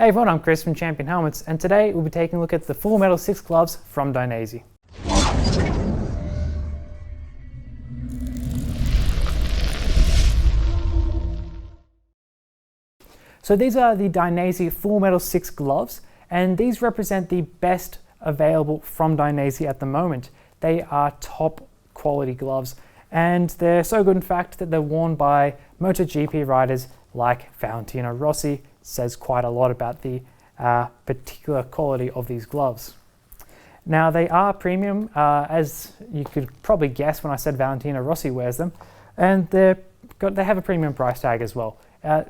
Hey everyone, I'm Chris from Champion Helmets, and today we'll be taking a look at the Full Metal 6 gloves from Dainese. So these are the Dainese Full Metal 6 gloves, and these represent the best available from Dainese at the moment. They are top quality gloves, and they're so good in fact that they're worn by MotoGP riders like Valentino Rossi. Says quite a lot about the particular quality of these gloves. Now they are premium, as you could probably guess when I said Valentino Rossi wears them, and they have a premium price tag as well,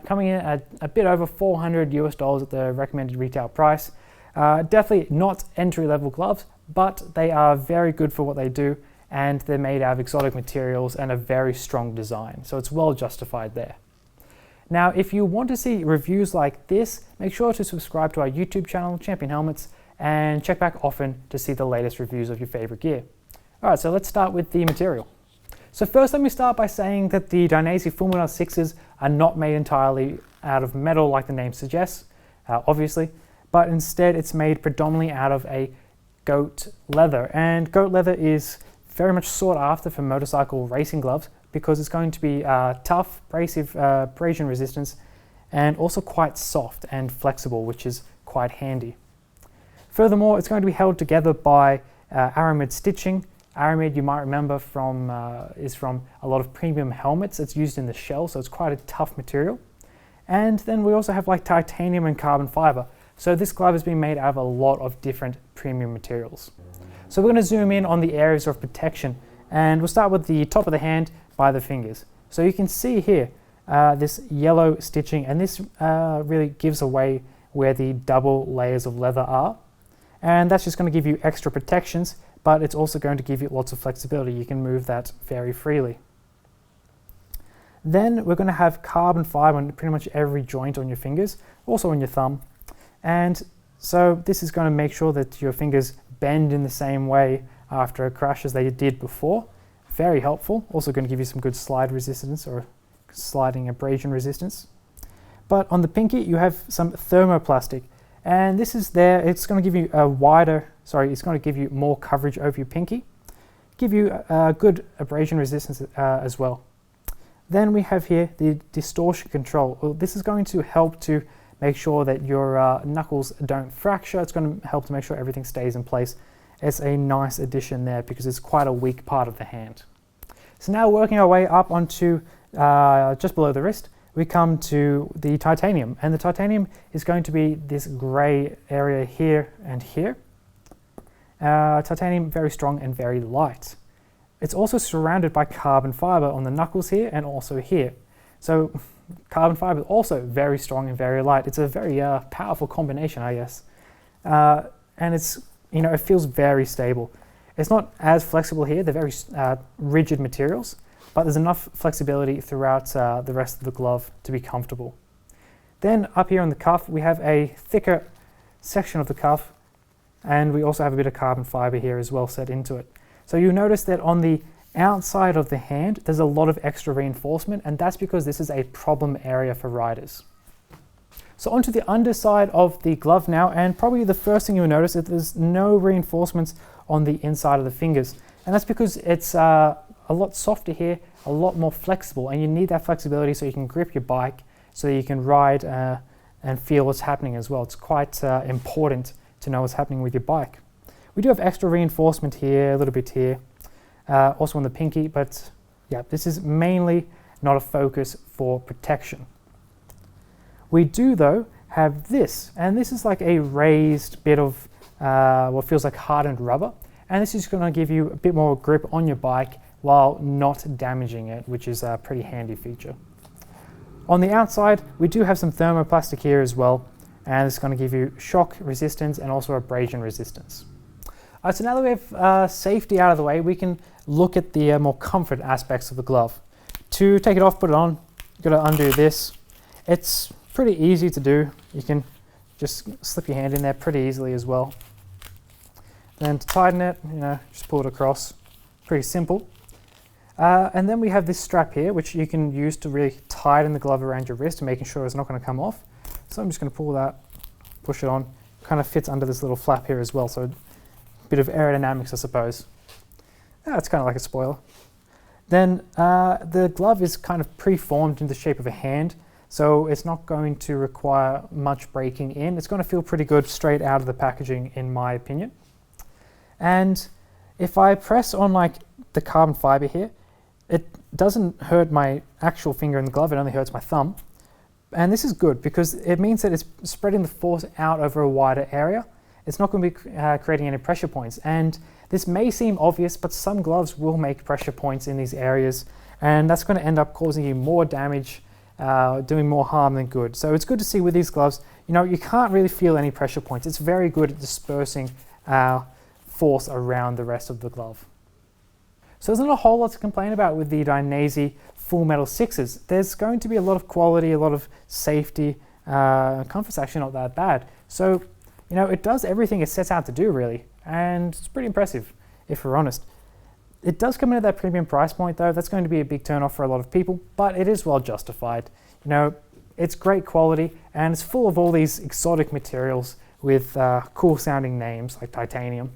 coming in at a bit over $400 at the recommended retail price. Definitely not entry-level gloves, but they are very good for what they do, and they're made out of exotic materials and a very strong design, so it's well justified there. Now, if you want to see reviews like this, make sure to subscribe to our YouTube channel, Champion Helmets, and check back often to see the latest reviews of your favorite gear. All right, so let's start with the material. So first, let me start by saying that the Dainese Full Metal 6s are not made entirely out of metal like the name suggests, obviously, but instead it's made predominantly out of a goat leather. And goat leather is very much sought after for motorcycle racing gloves, because it's going to be tough, abrasion resistance, and also quite soft and flexible, which is quite handy. Furthermore, it's going to be held together by aramid stitching. Aramid, you might remember is from a lot of premium helmets. It's used in the shell, so it's quite a tough material. And then we also have like titanium and carbon fiber. So this glove has been made out of a lot of different premium materials. So we're going to zoom in on the areas of protection, and we'll start with the top of the hand by the fingers. So you can see here this yellow stitching, and this really gives away where the double layers of leather are. And that's just going to give you extra protections, but it's also going to give you lots of flexibility. You can move that very freely. Then we're going to have carbon fiber on pretty much every joint on your fingers, also on your thumb. And so this is going to make sure that your fingers bend in the same way after a crash as they did before. Very helpful. Also going to give you some good slide resistance or sliding abrasion resistance. But on the pinky you have some thermoplastic, and this is there. It's going to give you it's going to give you more coverage over your pinky, give you a good abrasion resistance as well. Then we have here the distortion control. Well, this is going to help to make sure that your knuckles don't fracture. It's going to help to make sure everything stays in place. It's a nice addition there because it's quite a weak part of the hand. So now working our way up onto just below the wrist, we come to the titanium. And the titanium is going to be this grey area here and here. Titanium, very strong and very light. It's also surrounded by carbon fiber on the knuckles here and also here. So carbon fiber is also very strong and very light. It's a very powerful combination, I guess. And it's, it feels very stable. It's not as flexible here. They're very rigid materials, but there's enough flexibility throughout the rest of the glove to be comfortable. Then up here on the cuff, we have a thicker section of the cuff, and we also have a bit of carbon fiber here as well set into it. So you'll notice that on the outside of the hand, there's a lot of extra reinforcement, and that's because this is a problem area for riders. So onto the underside of the glove now, and probably the first thing you'll notice is there's no reinforcements on the inside of the fingers. And that's because it's a lot softer here, a lot more flexible, and you need that flexibility so you can grip your bike, so that you can ride and feel what's happening as well. It's quite important to know what's happening with your bike. We do have extra reinforcement here, a little bit here, also on the pinky, but yeah, this is mainly not a focus for protection. We do, though, have this, and this is like a raised bit of what feels like hardened rubber, and this is going to give you a bit more grip on your bike while not damaging it, which is a pretty handy feature. On the outside, we do have some thermoplastic here as well, and it's going to give you shock resistance and also abrasion resistance. So now that we have safety out of the way, we can look at the more comfort aspects of the glove. To take it off, put it on, you've got to undo this. It's pretty easy to do. You can just slip your hand in there pretty easily as well. Then to tighten it, just pull it across. Pretty simple. And then we have this strap here, which you can use to really tighten the glove around your wrist and making sure it's not going to come off. So I'm just going to pull that push it on. Kind of fits under this little flap here as well, so a bit of aerodynamics, I suppose. It's kind of like a spoiler. Then the glove is kind of pre-formed in the shape of a hand, so it's not going to require much breaking in. It's going to feel pretty good straight out of the packaging, in my opinion. And if I press on like the carbon fiber here, it doesn't hurt my actual finger in the glove, it only hurts my thumb. And this is good because it means that it's spreading the force out over a wider area. It's not going to be creating any pressure points. And this may seem obvious, but some gloves will make pressure points in these areas, and that's going to end up causing you more damage, doing more harm than good. So it's good to see with these gloves, you can't really feel any pressure points. It's very good at dispersing force around the rest of the glove. So there's not a whole lot to complain about with the Dainese Full Metal 6s. There's going to be a lot of quality, a lot of safety. Comfort's actually not that bad. So, it does everything it sets out to do, really, and it's pretty impressive, if we're honest. It does come in at that premium price point, though. That's going to be a big turn-off for a lot of people, but it is well justified. It's great quality, and it's full of all these exotic materials with cool-sounding names like titanium.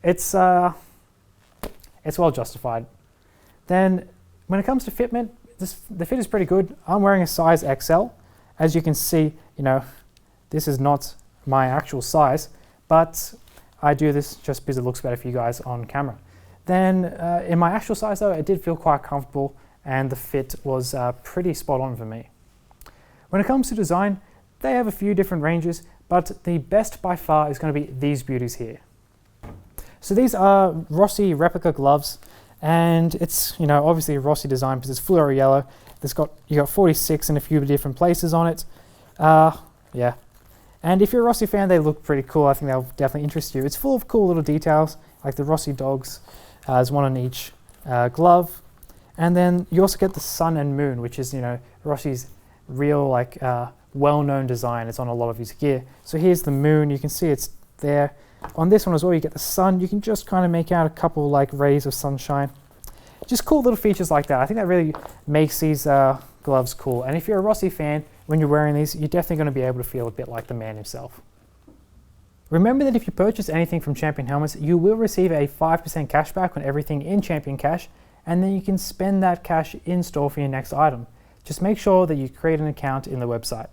It's well justified. Then, when it comes to fitment, the fit is pretty good. I'm wearing a size XL. As you can see, this is not my actual size, but I do this just because it looks better for you guys on camera. Then, in my actual size though, it did feel quite comfortable, and the fit was pretty spot on for me. When it comes to design, they have a few different ranges, but the best by far is going to be these beauties here. So these are Rossi replica gloves, and it's obviously a Rossi design because it's fluoro yellow. You got 46 in a few different places on it. Yeah, and if you're a Rossi fan, they look pretty cool. I think they'll definitely interest you. It's full of cool little details, like the Rossi dogs. There's one on each glove, and then you also get the sun and moon, which is Rossi's real well-known design. It's on a lot of his gear. So here's the moon. You can see it's there. On this one as well, you get the sun. You can just kind of make out a couple rays of sunshine. Just cool little features like that. I think that really makes these gloves cool. And if you're a Rossi fan, when you're wearing these, you're definitely going to be able to feel a bit like the man himself. Remember that if you purchase anything from Champion Helmets, you will receive a 5% cashback on everything in Champion Cash, and then you can spend that cash in store for your next item. Just make sure that you create an account in the website.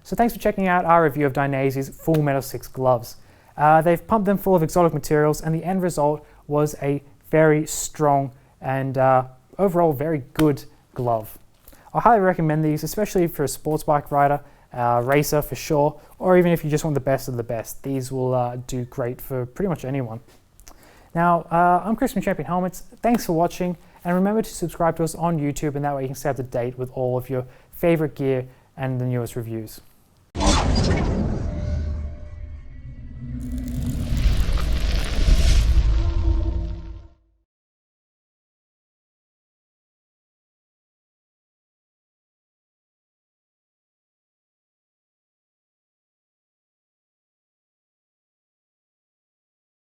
So thanks for checking out our review of Dainese's Full Metal 6 gloves. They've pumped them full of exotic materials, and the end result was a very strong and overall very good glove. I highly recommend these, especially for a sports bike rider, racer for sure, or even if you just want the best of the best. These will do great for pretty much anyone. Now, I'm Chris from Champion Helmets. Thanks for watching, and remember to subscribe to us on YouTube, and that way you can stay up to date with all of your favorite gear and the newest reviews.